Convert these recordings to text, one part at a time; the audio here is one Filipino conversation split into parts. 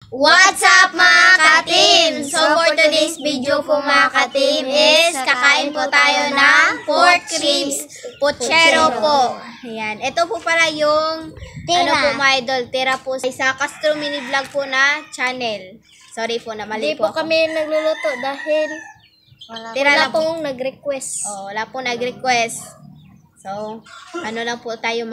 What's up mga ka-team? So for today's video po mga ka-team is kakain po tayo ng pork ribs puchero po. Ayan. Ito po para yung ano po mga idol, tira po sa Castro Mini Vlog po na channel. Sorry po na mali po ako. Kami nagluluto dahil wala pong nag-request. Oh, wala po nag-request. So, ano lang po tayo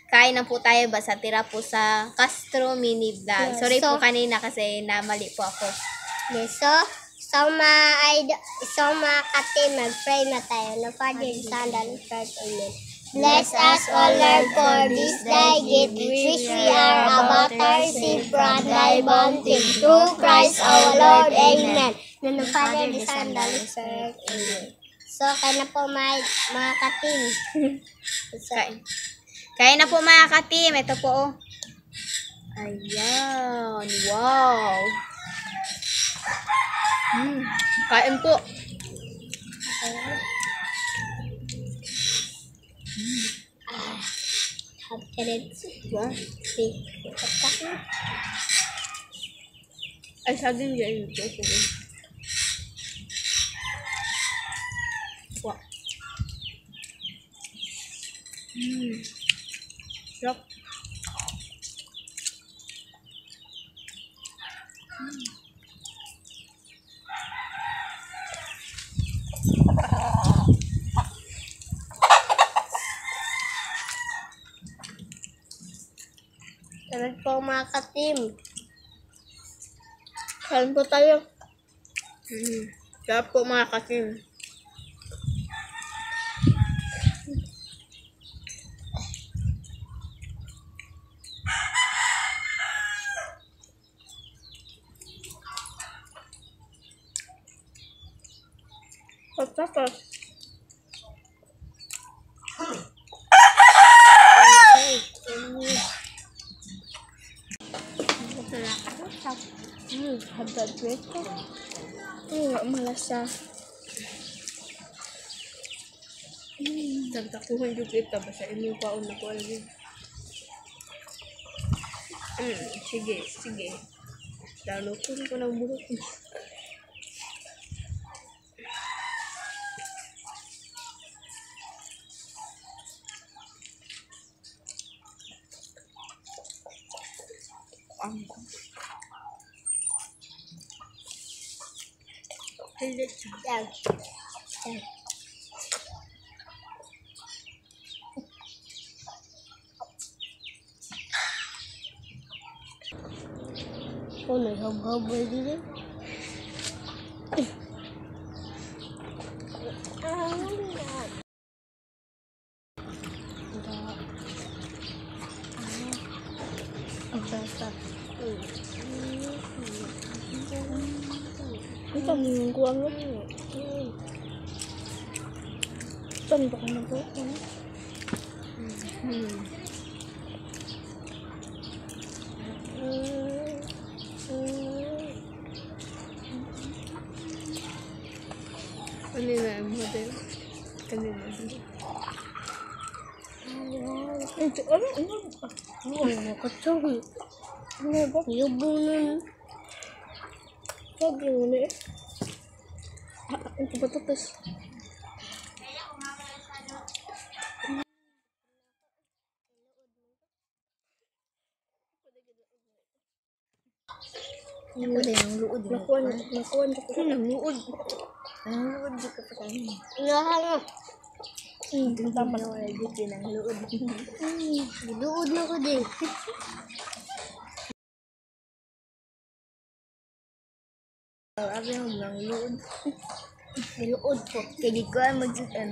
kain lang po tayo basta tira po sa Castro Mini Vlog. Sorry po kanina kasi namali po ako. Okay, so mga ka-team, mag-pray na tayo. Na Father, Son, and Spirit, Amen. Bless us, O Lord, for this thy gift, which we are about to receive from thy bounty. Through Christ our Lord, Amen. In the Father, the Son, and the Spirit, Amen. So, kaya na po mga ka-team. Kain na po mga ka-team. Ito po. Oh. Ayan. Wow. Kain po. Ay, saging yan. Wow. Sarap. Sarap po mga ka-team. Kain po tayo. Sarap po mga ka-team. Pagkakos. Hagad dito. Ay, malasa. Tagtakuhan yung kita. Basta inyong paon na ko alin. Sige. Dalutin ko ng bulot. Yan. Oh, naghab-habay din. Ito yung kuwang mo. Saan ba ka na po? Kanina yung model. Kanina. Ito, ano? Ano, nakatsawi. Ano ba? Yabunan. Sabi mo na eh. Ito ba tatas? Ano din ang luod? Nakuan ko. Ang luod. Ang luod di ka pa kayo. Nahanga. Tama na wala dito ng luod. Luod na ko din. Sabi mo ng luod. Luod po. Kaya di ko ay mag-itan.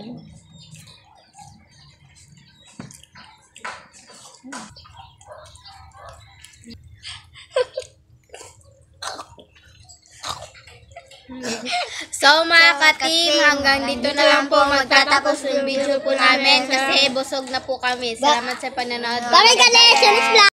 So mga ka-team, hanggang dito na lang po magtatapos yung video po namin kasi busog na po kami. Salamat sa panonood. Congratulations!